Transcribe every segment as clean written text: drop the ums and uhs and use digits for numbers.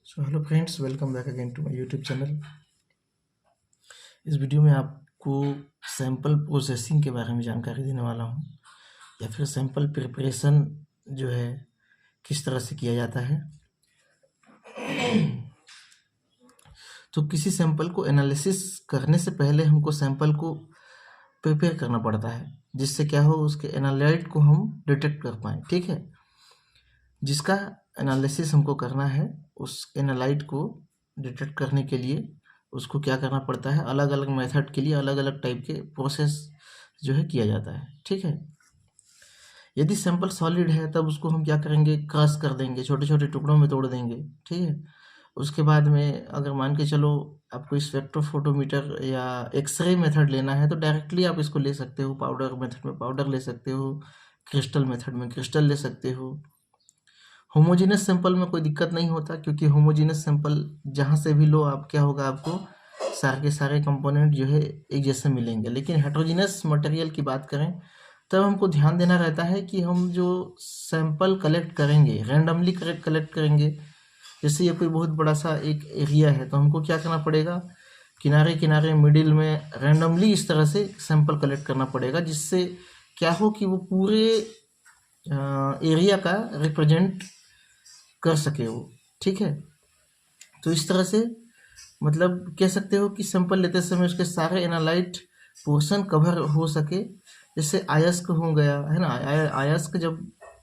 So hello friends, welcome back again to my YouTube channel. इस video में आपको sample processing के बारे में जानकारी देने वाला हूँ, या फिर सैंपल प्रिपरेशन जो है किस तरह से किया जाता है। तो किसी सैंपल को एनालिसिस करने से पहले हमको सैंपल को प्रिपेयर करना पड़ता है, जिससे क्या हो, उसके एनालाइट को हम डिटेक्ट कर पाएँ। ठीक है, जिसका एनालिसिस हमको करना है, उस एनालाइट को डिटेक्ट करने के लिए उसको क्या करना पड़ता है, अलग अलग मेथड के लिए अलग अलग टाइप के प्रोसेस जो है किया जाता है। ठीक है, यदि सैंपल सॉलिड है तब उसको हम क्या करेंगे, क्रश कर देंगे, छोटे छोटे टुकड़ों में तोड़ देंगे। ठीक है, उसके बाद में अगर मान के चलो आपको स्पेक्ट्रोफोटोमीटर या एक्सरे मेथड लेना है तो डायरेक्टली आप इसको ले सकते हो। पाउडर मेथड में पाउडर ले सकते हो, क्रिस्टल मेथड में क्रिस्टल ले सकते हो। होमोजीनस सैंपल में कोई दिक्कत नहीं होता, क्योंकि होमोजीनस सैंपल जहाँ से भी लो आप, क्या होगा, आपको सारे के सारे कंपोनेंट जो है एक जैसे मिलेंगे। लेकिन हेट्रोजीनस मटेरियल की बात करें तब हमको ध्यान देना रहता है कि हम जो सैंपल कलेक्ट करेंगे रैंडमली कलेक्ट करेंगे। जैसे ये कोई बहुत बड़ा सा एक एरिया है तो हमको क्या करना पड़ेगा, किनारे किनारे मिडिल में रैंडमली इस तरह से सैंपल कलेक्ट करना पड़ेगा, जिससे क्या हो कि वो पूरे एरिया का रिप्रेजेंट कर सके वो। ठीक है, तो इस तरह से मतलब कह सकते हो कि सैंपल लेते समय उसके सारे एनालाइट पोर्शन कवर हो सके। जैसे अयस्क हो गया है ना, अयस्क जब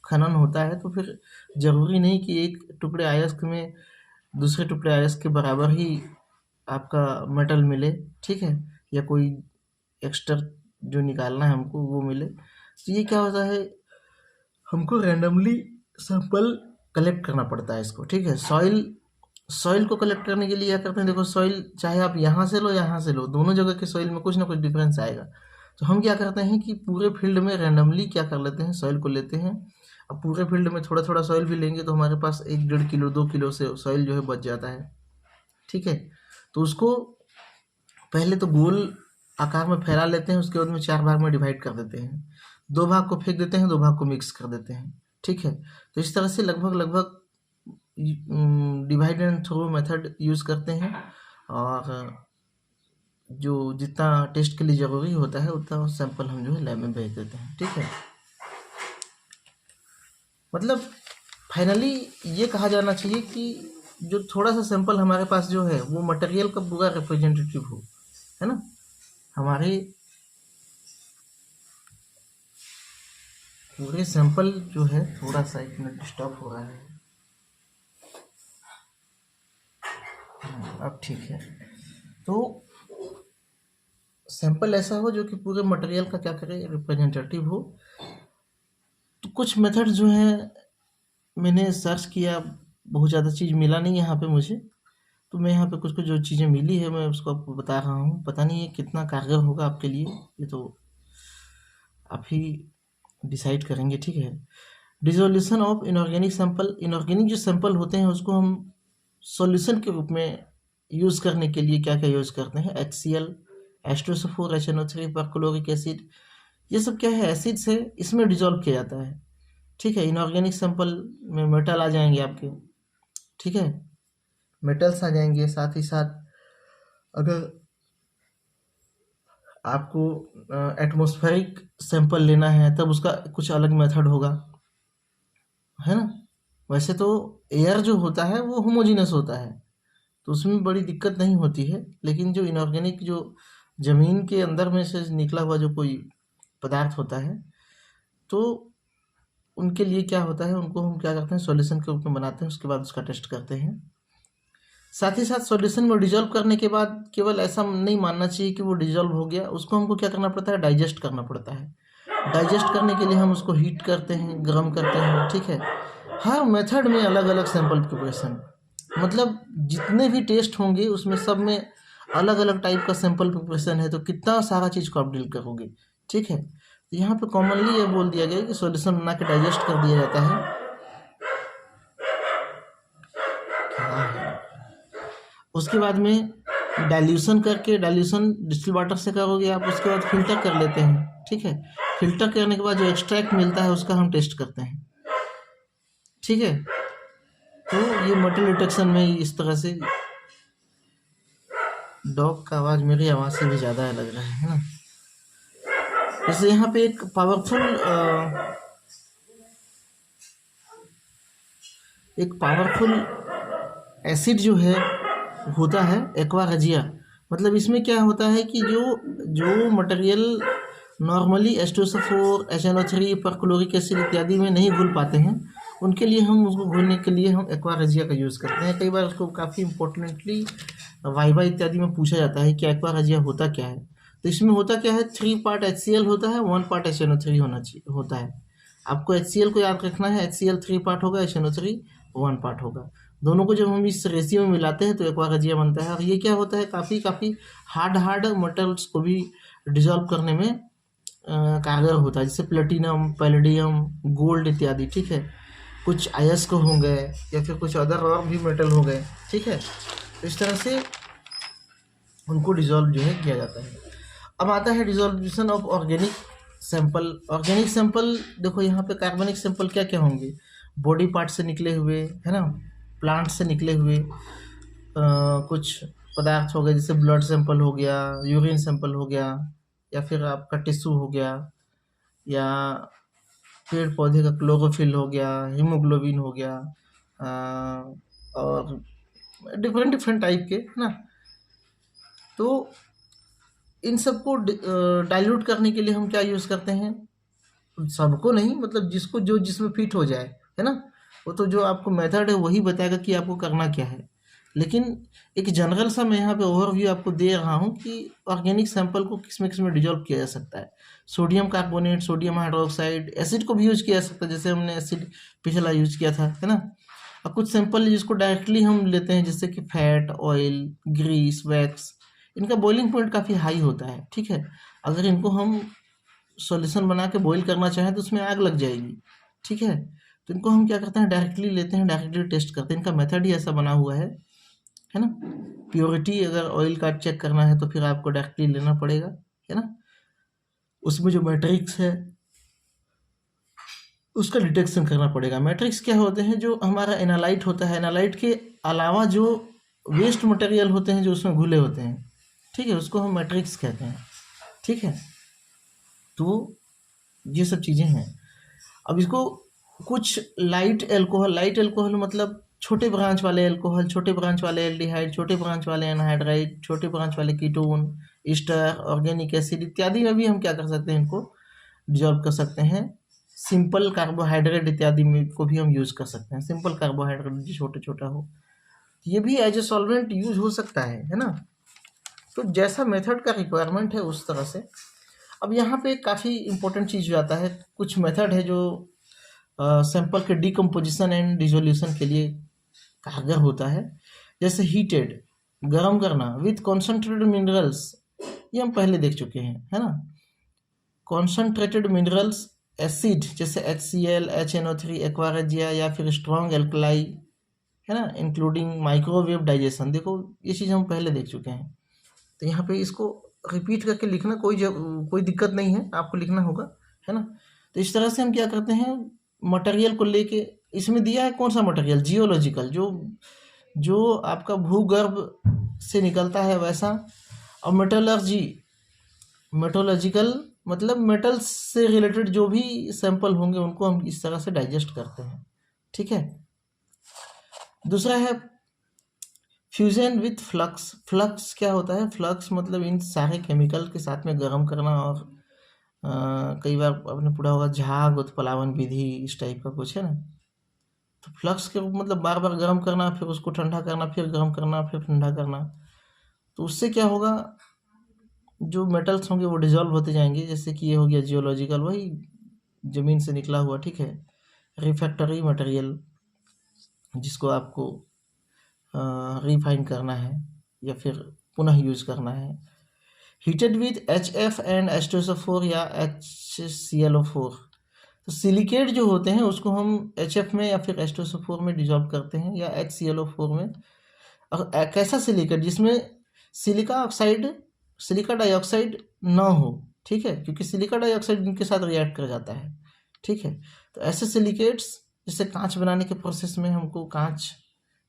खनन होता है तो फिर जरूरी नहीं कि एक टुकड़े अयस्क में दूसरे टुकड़े अयस्क के बराबर ही आपका मेटल मिले। ठीक है, या कोई एक्स्ट्रा जो निकालना है हमको वो मिले। तो ये क्या होता है, हमको रैंडमली सैंपल कलेक्ट करना पड़ता है इसको। ठीक है, सॉइल को कलेक्ट करने के लिए क्या करते हैं, देखो सॉइल चाहे आप यहाँ से लो यहाँ से लो, दोनों जगह के सॉइल में कुछ ना कुछ डिफरेंस आएगा। तो हम क्या करते हैं कि पूरे फील्ड में रैंडमली क्या कर लेते हैं, सॉइल को लेते हैं। अब पूरे फील्ड में थोड़ा थोड़ा सॉइल भी लेंगे तो हमारे पास 1-1.5 किलो 2 किलो से सॉइल जो है बच जाता है। ठीक है, तो उसको पहले तो गोल आकार में फैला लेते हैं, उसके बाद में 4 भाग में डिवाइड कर देते हैं। 2 भाग को फेंक देते हैं, 2 भाग को मिक्स कर देते हैं। ठीक है, तो इस तरह से लगभग divide and throw method use करते हैं, और जो जितना टेस्ट के लिए ज़रूरी होता है उतना सैंपल हम जो है लैब में भेज देते हैं। ठीक है, मतलब फाइनली ये कहा जाना चाहिए कि जो थोड़ा सा सैंपल हमारे पास जो है वो मटेरियल का पूरा रिप्रेजेंटेटिव हो, है ना। हमारे पूरे सैंपल जो है, थोड़ा सा एक मिनट डिस्टर्ब हो रहा है, अब ठीक है। तो सैंपल ऐसा हो जो कि पूरे मटेरियल का क्या करे, रिप्रेजेंटेटिव हो। तो कुछ मेथड जो है मैंने सर्च किया, बहुत ज़्यादा चीज़ मिला नहीं यहाँ पे मुझे, तो मैं यहाँ पे कुछ कुछ जो चीज़ें मिली है मैं उसको आपको बता रहा हूँ। पता नहीं ये कितना कारगर होगा आपके लिए, ये तो आप ही डिसाइड करेंगे। ठीक है, dissolution of inorganic sample. Inorganic जो सैंपल होते हैं उसको हम सॉल्यूशन के रूप में यूज़ करने के लिए क्या क्या यूज़ करते हैं, HCl, H2SO4, HNO3, perchloric acid, ये सब क्या है, एसिड्स है, इसमें डिजोल्व किया जाता है। ठीक है, इनऑर्गेनिक सैंपल में मेटल आ जाएंगे आपके। ठीक है, मेटल्स आ जाएंगे, साथ ही साथ अगर आपको एटमॉस्फेरिक सैंपल लेना है तब उसका कुछ अलग मेथड होगा, है ना। वैसे तो एयर जो होता है वो होमोजीनस होता है तो उसमें बड़ी दिक्कत नहीं होती है, लेकिन जो इनऑर्गेनिक जो ज़मीन के अंदर में से निकला हुआ जो कोई पदार्थ होता है तो उनके लिए क्या होता है, उनको हम क्या करते हैं, सॉल्यूशन के रूप में बनाते हैं, उसके बाद उसका टेस्ट करते हैं। साथ ही साथ सॉल्यूशन में डिजोल्व करने के बाद केवल ऐसा नहीं मानना चाहिए कि वो डिजोल्व हो गया, उसको हमको क्या करना पड़ता है, डाइजेस्ट करना पड़ता है। डाइजेस्ट करने के लिए हम उसको हीट करते हैं, गर्म करते हैं। ठीक है, हर मेथड में अलग अलग सैंपल प्रिपरेशन, मतलब जितने भी टेस्ट होंगे उसमें सब में अलग अलग टाइप का सैंपल प्रिपरेशन है, तो कितना सारा चीज़ को आप डील करोगे। ठीक है, तो यहाँ पे कॉमनली ये बोल दिया गया है कि सॉल्यूशन बना के डाइजेस्ट कर दिया जाता है। क्या है, उसके बाद में डाइल्यूशन करके, डाइल्यूशन डिस्टिल वाटर से करोगे आप, उसके बाद फिल्टर कर लेते हैं। ठीक है, फिल्टर करने के बाद जो एक्सट्रैक्ट मिलता है उसका हम टेस्ट करते हैं। ठीक है, तो ये मेटल डिटेक्शन में इस तरह से डॉग का आवाज़ मेरी आवाज़ से भी ज़्यादा लग रहा है ना। जैसे यहाँ पे एक पावरफुल एसिड जो है होता है एक्वा रेजिया। मतलब इसमें क्या होता है कि जो material normally H2SO4 HNO3 perchloric acid इत्यादि में नहीं घुल पाते हैं, उनके लिए हम उसको घुलने के लिए हम एक्वा रेजिया का यूज़ करते हैं। कई बार उसको काफ़ी इम्पोर्टेंटली वाइवा इत्यादि में पूछा जाता है कि एक्वा रेजिया होता क्या है। तो इसमें होता क्या है, 3 पार्ट HCl होता है, 1 पार्ट HNO3 होता है। आपको HCl को याद रखना है, HCl 3 पार्ट होगा, HNO3 1 पार्ट होगा। दोनों को जब हम इस रेशियो में मिलाते हैं तो एक्वा रेजिया बनता है। और ये क्या होता है, काफ़ी हार्ड मेटल्स को भी डिजॉल्व करने में कारगर होता है, जैसे प्लेटिनम, पैलेडियम, गोल्ड इत्यादि। ठीक है, कुछ अयस्क हो गए या फिर कुछ अदर और भी मेटल हो गए। ठीक है, तो इस तरह से उनको डिजॉल्व जो है किया जाता है। अब आता है dissolution of organic sample. Organic sample देखो यहाँ पे कार्बनिक सैंपल क्या क्या होंगे, बॉडी पार्ट से निकले हुए, है ना, प्लांट से निकले हुए कुछ पदार्थ हो गए, जैसे ब्लड सैंपल हो गया, यूरिन सैंपल हो गया, या फिर आपका टिश्यू हो गया, या पेड़ पौधे का क्लोरोफिल हो गया, हीमोग्लोबिन हो गया, और डिफरेंट टाइप के, है ना। तो इन सबको डाइल्यूट करने के लिए हम क्या यूज़ करते हैं, सबको नहीं, मतलब जिसको जो जिसमें फिट हो जाए, है ना। वो तो जो आपको मेथड है वही बताएगा कि आपको करना क्या है। लेकिन एक जनरल सा मैं यहाँ पे ओवरव्यू आपको दे रहा हूँ कि ऑर्गेनिक सैंपल को किस में डिजॉल्व किया जा सकता है। Sodium carbonate, sodium hydroxide, acid को भी यूज किया जा सकता है, जैसे हमने एसिड पिछला यूज किया था, है ना। और कुछ सैंपल जिसको डायरेक्टली हम लेते हैं, जैसे कि फैट, ऑयल, ग्रीस, वैक्स, इनका बॉइलिंग पॉइंट काफ़ी हाई होता है। ठीक है, अगर इनको हम सॉल्यूशन बना के बॉईल करना चाहें तो उसमें आग लग जाएगी। ठीक है, तो इनको हम क्या करते हैं, डायरेक्टली लेते हैं, डायरेक्टली टेस्ट करते हैं। इनका मेथड ही ऐसा बना हुआ है ना। प्योरिटी अगर ऑयल का चेक करना है तो फिर आपको डायरेक्टली लेना पड़ेगा, है ना। उसमें जो मैट्रिक्स है उसका डिटेक्शन करना पड़ेगा। मैट्रिक्स क्या होते हैं, जो हमारा एनालाइट होता है, एनालाइट के अलावा जो वेस्ट मटेरियल होते हैं जो उसमें घुले होते हैं, ठीक है, उसको हम मैट्रिक्स कहते हैं। ठीक है, तो ये सब चीज़ें हैं। अब इसको कुछ लाइट एल्कोहल मतलब छोटे ब्रांच वाले एल्कोहल, छोटे ब्रांच वाले एल्डिहाइड, छोटे ब्रांच वाले एनहाइड्राइड, छोटे ब्रांच वाले कीटोन, ईस्टर, ऑर्गेनिक एसिड इत्यादि में भी हम क्या कर सकते हैं, इनको डिजॉल्व कर सकते हैं। सिंपल कार्बोहाइड्रेट इत्यादि में को भी हम यूज़ कर सकते हैं। सिंपल कार्बोहाइड्रेट जो छोटे छोटा हो, ये भी एज ए सॉल्वेंट यूज हो सकता है ना। तो जैसा मेथड का रिक्वायरमेंट है उस तरह से। अब यहाँ पे काफ़ी इंपॉर्टेंट चीज़ जो आता है, कुछ मेथड है जो सैंपल के डिकम्पोजिशन एंड डिसोल्यूशन के लिए कारगर होता है। जैसे हीटेड, गर्म करना, विथ कॉन्सेंट्रेटेड मिनरल्स, ये हम पहले देख चुके हैं, है ना। कॉन्सेंट्रेटेड मिनरल्स, एसिड जैसे HCl, HNO3, एक्वा रेजिया, या फिर स्ट्रॉन्ग एल्कलाई, है ना, इंक्लूडिंग माइक्रोवेव डाइजेशन। देखो ये चीज़ हम पहले देख चुके हैं। तो यहाँ पे इसको रिपीट करके लिखना कोई दिक्कत नहीं है, आपको लिखना होगा, है ना। तो इस तरह से हम क्या करते हैं, मटेरियल को लेके, इसमें दिया है कौन सा मटेरियल, जियोलॉजिकल, जो आपका भूगर्भ से निकलता है वैसा। और मेटोलॉजिकल मतलब मेटल्स से रिलेटेड जो भी सैंपल होंगे उनको हम इस तरह से डाइजेस्ट करते हैं। ठीक है, दूसरा है फ्यूजन विथ फ्लक्स। फ्लक्स क्या होता है, फ्लक्स मतलब इन सारे केमिकल के साथ में गर्म करना, और कई बार आपने पढ़ा होगा झाग उत्प्लावन विधि, इस टाइप का कुछ है ना। तो फ्लक्स के मतलब बार बार गर्म करना, फिर उसको ठंडा करना, फिर गर्म करना, फिर ठंडा करना। तो उससे क्या होगा, जो मेटल्स होंगे वो डिजॉल्व होते जाएंगे। जैसे कि ये हो गया जियोलॉजिकल, वही ज़मीन से निकला हुआ। ठीक है, रिफैक्टरी मटेरियल जिसको आपको रिफाइन करना है या फिर पुनः यूज़ करना है। Heated with HF and H2SO4 या HClO4। तो सिलिकेट जो होते हैं उसको हम HF में या फिर H2SO4 में डिजॉल्व करते हैं, या HClO4 में। और कैसा सिलिकेट, जिसमें सिलिका डाइऑक्साइड ना हो। ठीक है, क्योंकि सिलिका डाइऑक्साइड इनके साथ रिएक्ट कर जाता है। ठीक है, तो ऐसे सिलिकेट्स, जैसे कांच बनाने के प्रोसेस में हमको कांच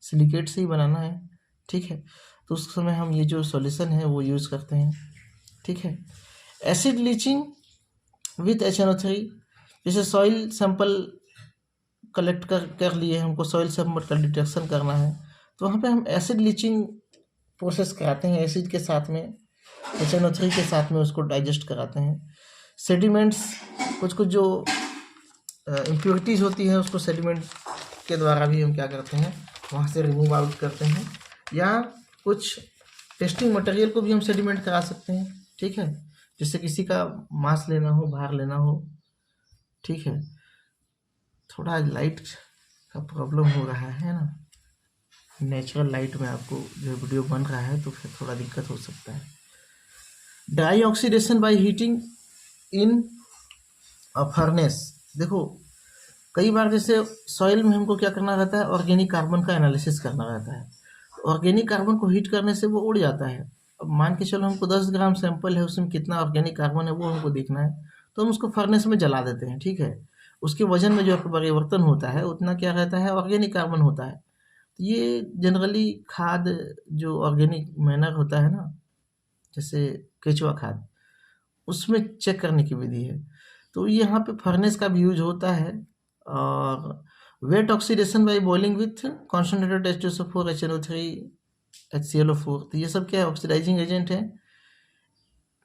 सिलिकेट से ही बनाना है, ठीक है। तो उस समय हम ये जो सॉल्यूशन है वो यूज़ करते हैं, ठीक है। एसिड लीचिंग विथ HNO3, जैसे सॉइल सैंपल कलेक्ट कर लिए, हमको सॉइल सैंपल का डिटेक्शन करना है, तो वहाँ पे हम एसिड लीचिंग प्रोसेस कराते हैं, एसिड के साथ में HNO3 के साथ में उसको डाइजेस्ट कराते हैं। सेडिमेंट्स, कुछ कुछ जो इम्प्योरिटीज़ होती हैं उसको सेडिमेंट के द्वारा भी हम क्या करते हैं, वहाँ से रिमूव आउट करते हैं, या कुछ टेस्टिंग मटेरियल को भी हम सेडिमेंट करा सकते हैं, ठीक है। जिससे किसी का मास लेना हो, भार लेना हो, ठीक है। थोड़ा लाइट का प्रॉब्लम हो रहा है ना, नेचुरल लाइट में आपको जो वीडियो बन रहा है तो फिर थोड़ा दिक्कत हो सकता है। Dry oxidation by heating in furnace, देखो कई बार जैसे सॉइल में हमको क्या करना रहता है, ऑर्गेनिक कार्बन का एनालिसिस करना रहता है। ऑर्गेनिक कार्बन को हीट करने से वो उड़ जाता है। अब मान के चलो हमको 10 ग्राम सैंपल है, उसमें कितना ऑर्गेनिक कार्बन है वो हमको देखना है, तो हम उसको फर्नेस में जला देते हैं, ठीक है। उसके वजन में जो परिवर्तन होता है उतना क्या रहता है, ऑर्गेनिक कार्बन होता है। तो ये जनरली खाद जो ऑर्गेनिक मैनर होता है ना, जैसे केचुआ खाद, उसमें चेक करने की विधि है। तो यहाँ पे फर्नेस का भी यूज होता है। और wet oxidation by boiling with concentrated H2SO4 HNO3 HClO4, तो ये सब क्या है, ऑक्सीडाइजिंग एजेंट है।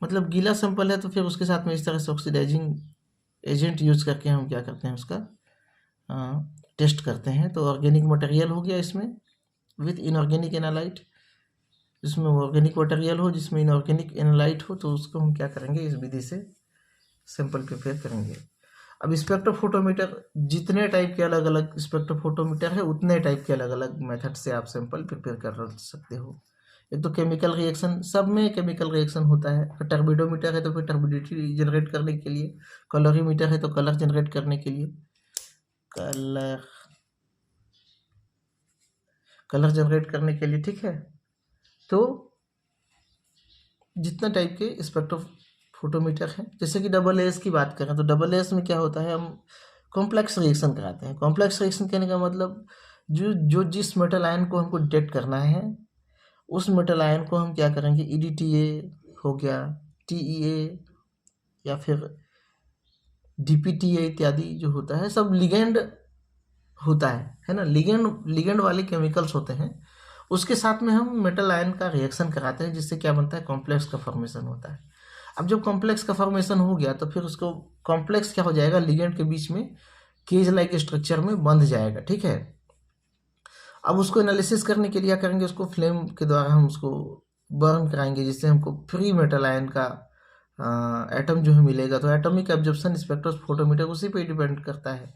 मतलब गीला सैंपल है तो फिर उसके साथ में इस तरह से ऑक्सीडाइजिंग एजेंट यूज करके हम क्या करते हैं, उसका टेस्ट करते हैं। तो ऑर्गेनिक मटेरियल हो गया इसमें विथ इनऑर्गेनिक एनालाइट, जिसमें ऑर्गेनिक मटेरियल हो जिसमें इनऑर्गेनिक एनालाइट हो, तो उसको हम क्या करेंगे, इस विधि से सैंपल प्रिपेयर करेंगे। अब स्पेक्ट्रोफोटोमीटर, जितने टाइप के अलग अलग स्पेक्ट्रोफोटोमीटर है उतने टाइप के अलग अलग मेथड से आप सैंपल प्रिपेयर कर सकते हो। एक तो केमिकल रिएक्शन, सब में केमिकल रिएक्शन होता है। टर्बिडोमीटर है तो फिर टर्बिडिटी जनरेट करने के लिए, कलरीमीटर है तो कलर जनरेट करने के लिए, कलर जनरेट करने के लिए, ठीक है। तो जितना टाइप के स्पेक्ट्रोफोटोमीटर है, जैसे कि AAS की बात करें तो AAS में क्या होता है, हम कॉम्प्लेक्स रिएक्शन कराते हैं। कॉम्प्लेक्स रिएक्शन कहने का मतलब जो जिस मेटल आयन को हमको डिटेक्ट करना है, उस मेटल आयन को हम क्या करेंगे, EDTA हो गया, TEA या फिर DPTA इत्यादि जो होता है, सब लिगेंड होता है ना। लिगेंड वाले केमिकल्स होते हैं, उसके साथ में हम मेटल आयन का रिएक्शन कराते हैं, जिससे क्या बनता है, कॉम्प्लेक्स का फॉर्मेशन होता है। अब जब कॉम्प्लेक्स का फॉर्मेशन हो गया तो फिर उसको कॉम्प्लेक्स क्या हो जाएगा, लिगेंड के बीच में केज लाइक स्ट्रक्चर में बंध जाएगा, ठीक है। अब उसको एनालिसिस करने के लिए क्या करेंगे, उसको फ्लेम के द्वारा हम उसको बर्न कराएंगे, जिससे हमको फ्री मेटल आयन का एटम जो है मिलेगा। तो एटॉमिक एब्जॉर्प्शन स्पेक्ट्रोफोटोमीटर उसी पे डिपेंड करता है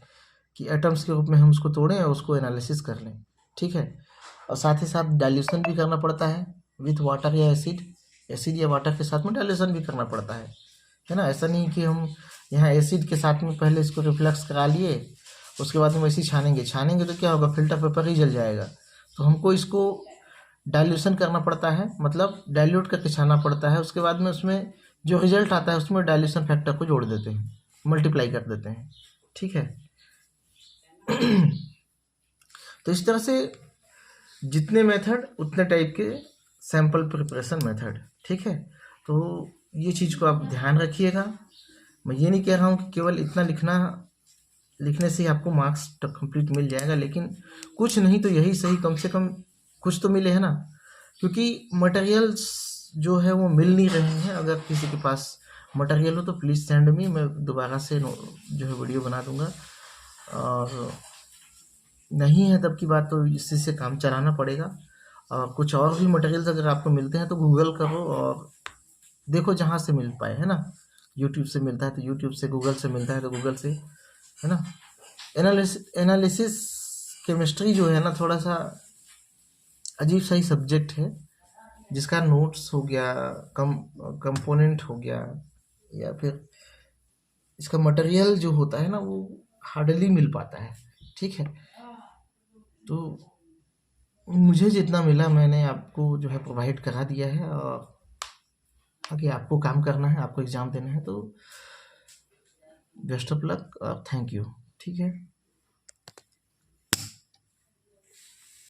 कि एटम्स के रूप में हम उसको तोड़ें और उसको एनालिसिस कर लें, ठीक है। और साथ ही साथ डाइल्यूशन भी करना पड़ता है विथ वाटर या एसिड या वाटर के साथ में डाइल्यूशन भी करना पड़ता है ना। ऐसा नहीं कि हम यहाँ एसिड के साथ में पहले इसको रिफ्लेक्स करा लिए, उसके बाद हम ऐसे ही छानेंगे तो क्या होगा, फिल्टर पेपर ही जल जाएगा। तो हमको इसको डाइल्यूशन करना पड़ता है, मतलब डाइल्यूट करके छाना पड़ता है। उसके बाद में उसमें जो रिजल्ट आता है उसमें डाइल्यूशन फैक्टर को जोड़ देते हैं, मल्टीप्लाई कर देते हैं, ठीक है। तो इस तरह से जितने मेथड उतने टाइप के सैंपल प्रिपरेशन मेथड, ठीक है। तो ये चीज़ को आप ध्यान रखिएगा। मैं ये नहीं कह रहा हूँ कि केवल इतना लिखने से ही आपको मार्क्स कंप्लीट मिल जाएगा, लेकिन कुछ नहीं तो यही सही, कम से कम कुछ तो मिले, है ना। क्योंकि मटेरियल्स जो है वो मिल नहीं रहे हैं। अगर किसी के पास मटेरियल हो तो प्लीज़ सेंड मी, मैं दोबारा से जो है वीडियो बना दूंगा। और नहीं है तब की बात, तो इसी से काम चलाना पड़ेगा। और कुछ और भी मटेरियल्स अगर आपको मिलते हैं तो गूगल करो और देखो जहाँ से मिल पाए, है ना। यूट्यूब से मिलता है तो यूट्यूब से, गूगल से मिलता है तो गूगल से, है ना। एनालिसिस केमिस्ट्री जो है ना, थोड़ा सा अजीब सा ही सब्जेक्ट है, जिसका नोट्स हो गया, कंपोनेंट हो गया, या फिर इसका मटेरियल जो होता है ना वो हार्डली मिल पाता है, ठीक है। तो मुझे जितना मिला मैंने आपको जो है प्रोवाइड करा दिया है। और आगे आपको काम करना है, आपको एग्ज़ाम देना है, तो बेस्ट ऑफ लक और थैंक यू, ठीक है।